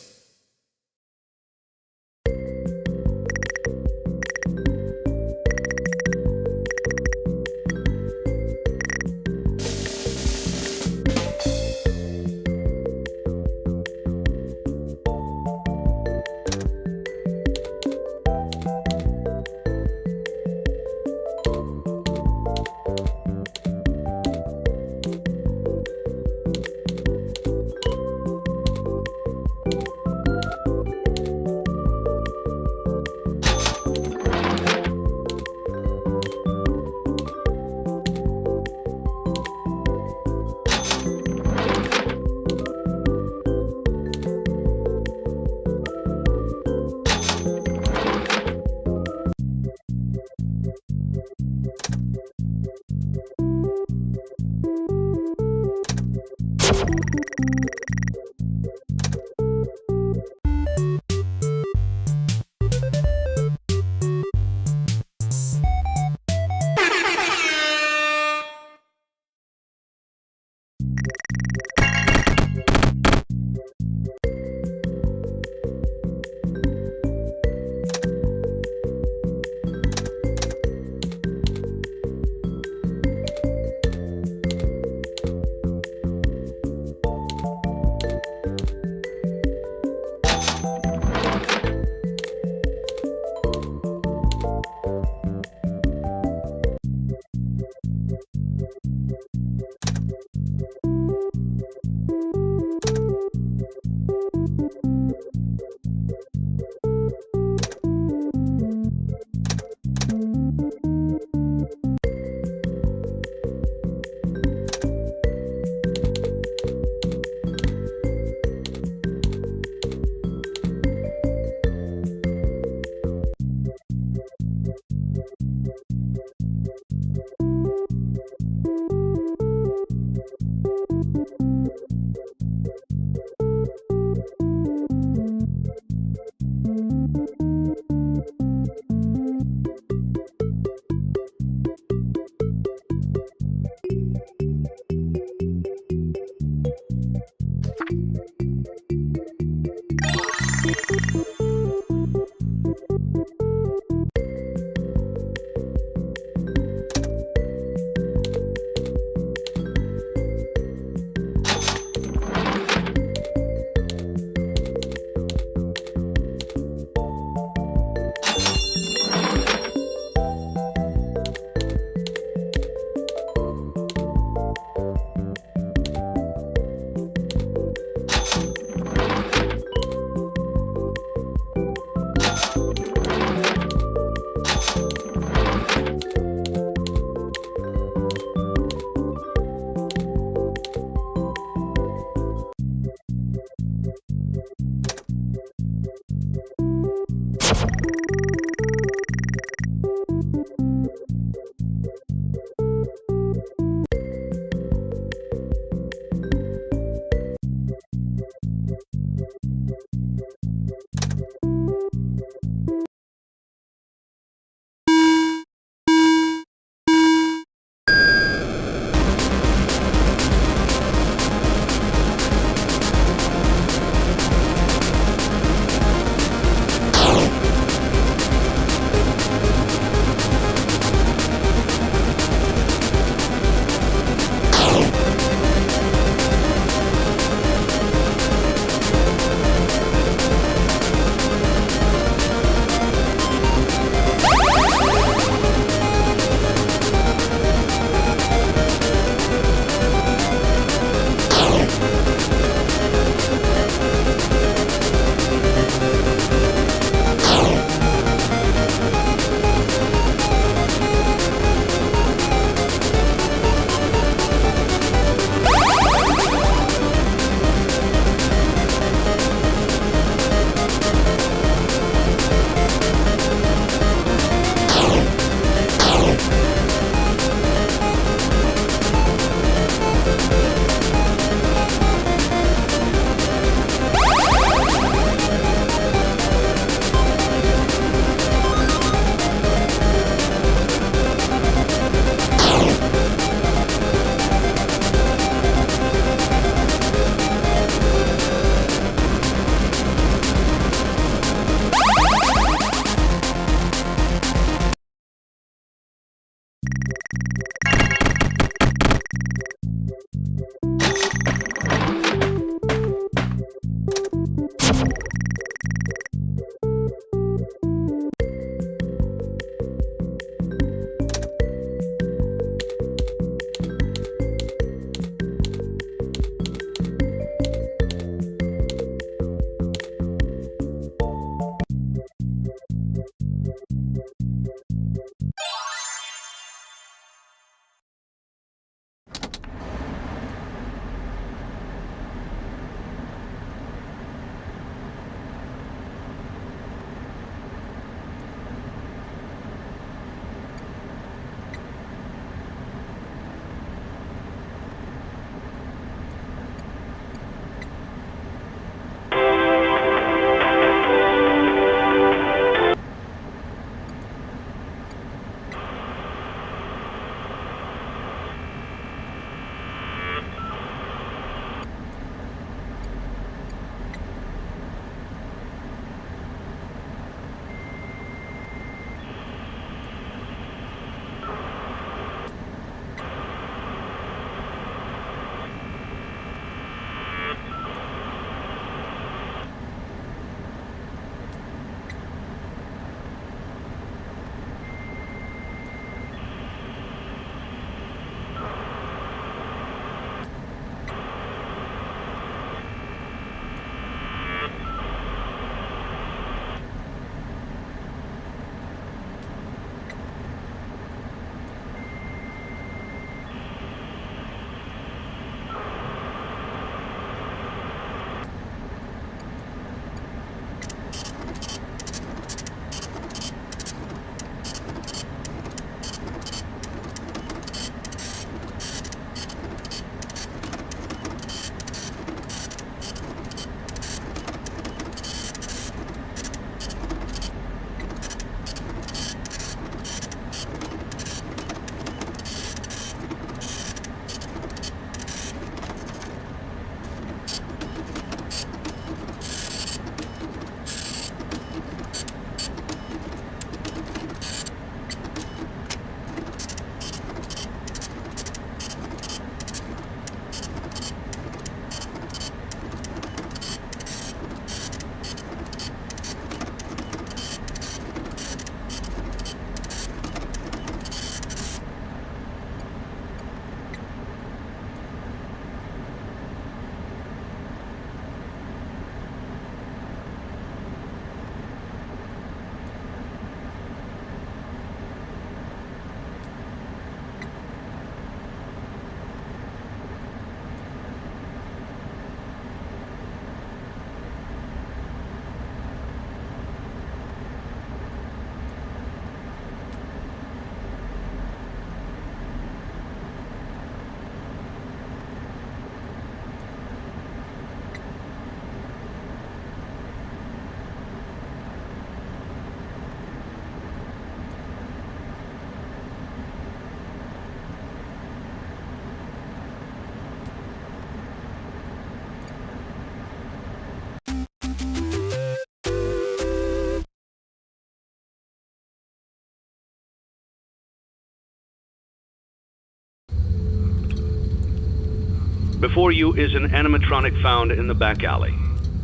Before you is an animatronic found in the back alley.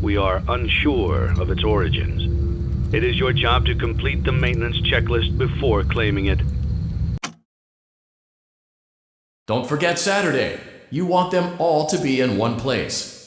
We are unsure of its origins. It is your job to complete the maintenance checklist before claiming it. Don't forget Saturday. You want them all to be in one place.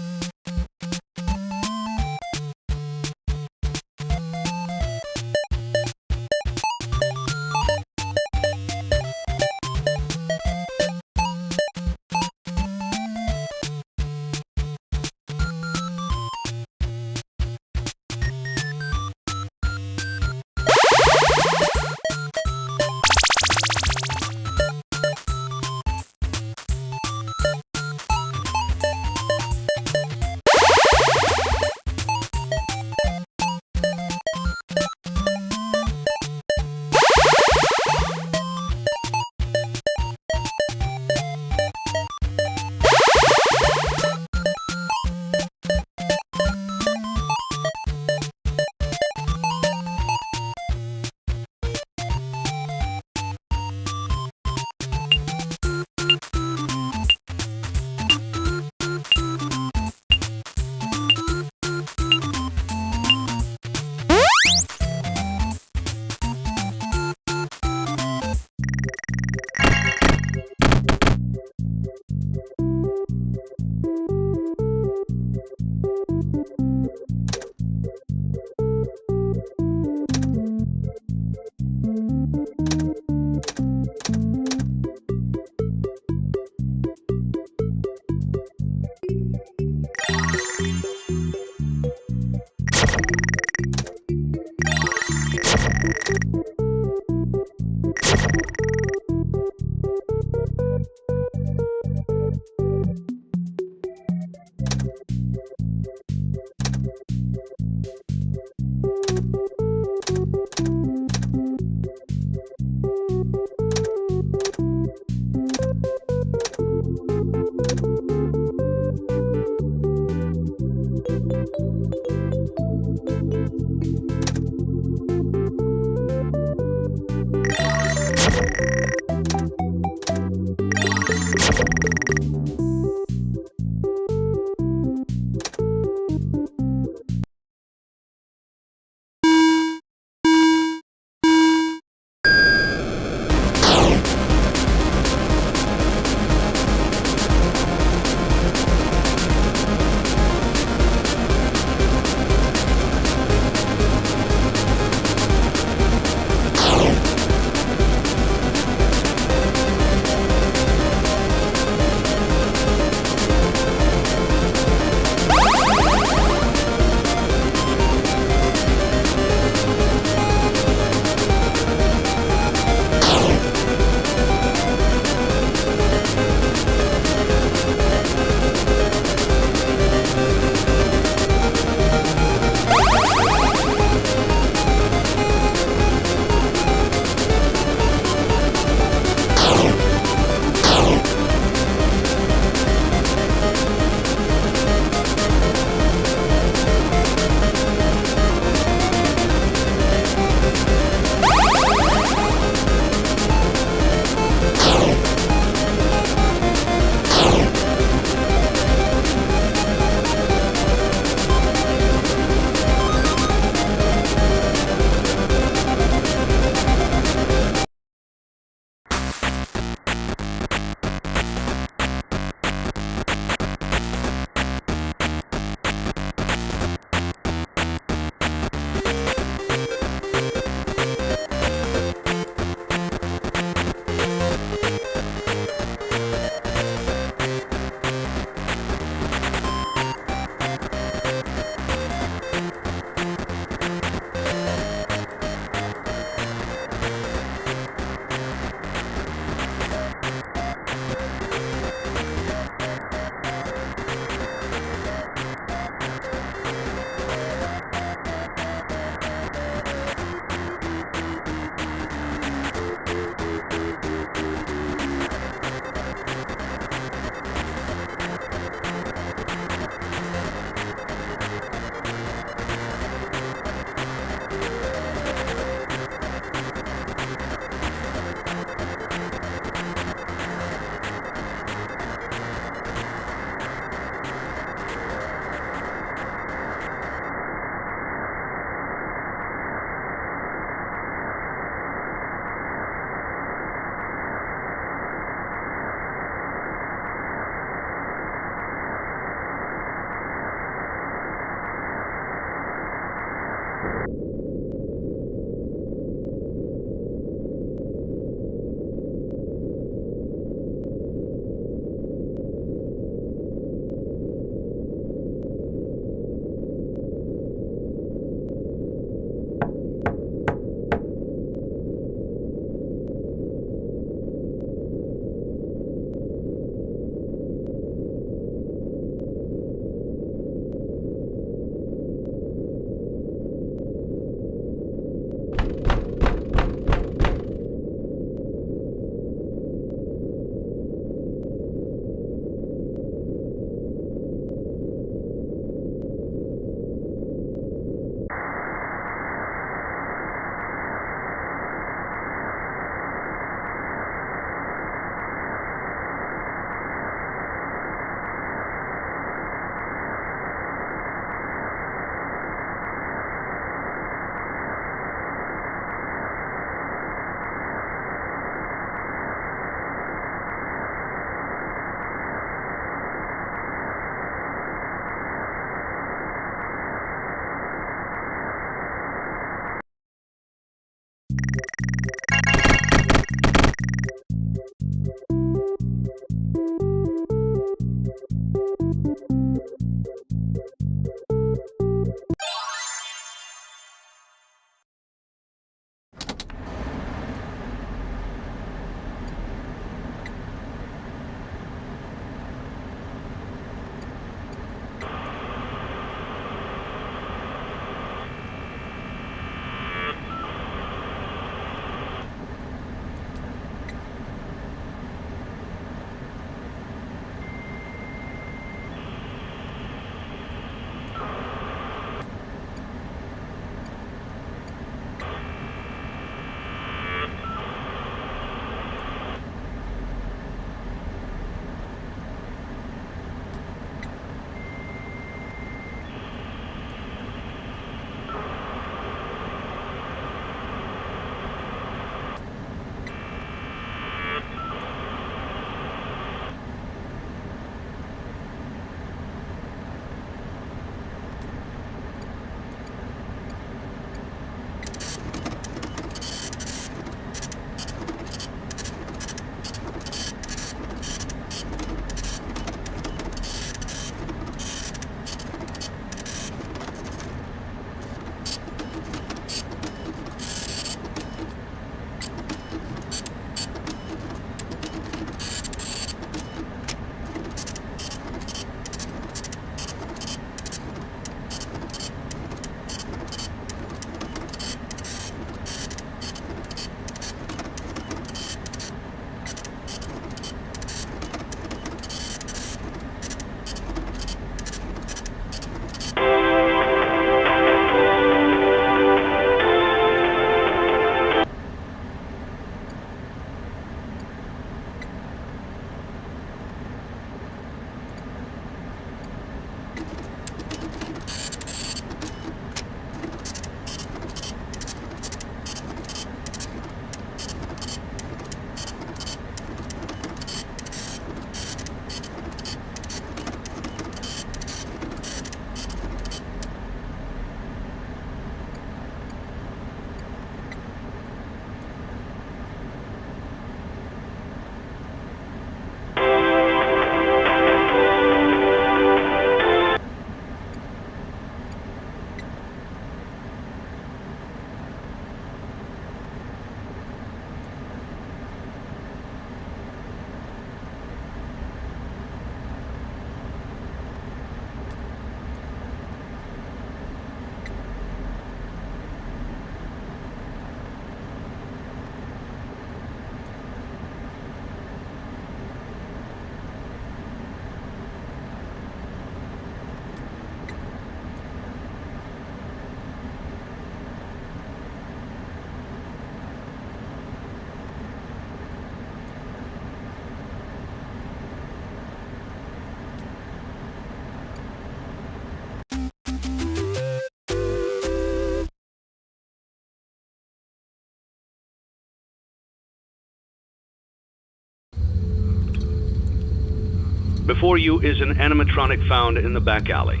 Before you is an animatronic found in the back alley.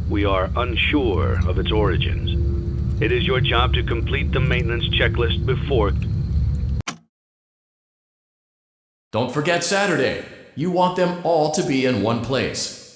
We are unsure of its origins. It is your job to complete the maintenance checklist before... Don't forget Saturday. You want them all to be in one place.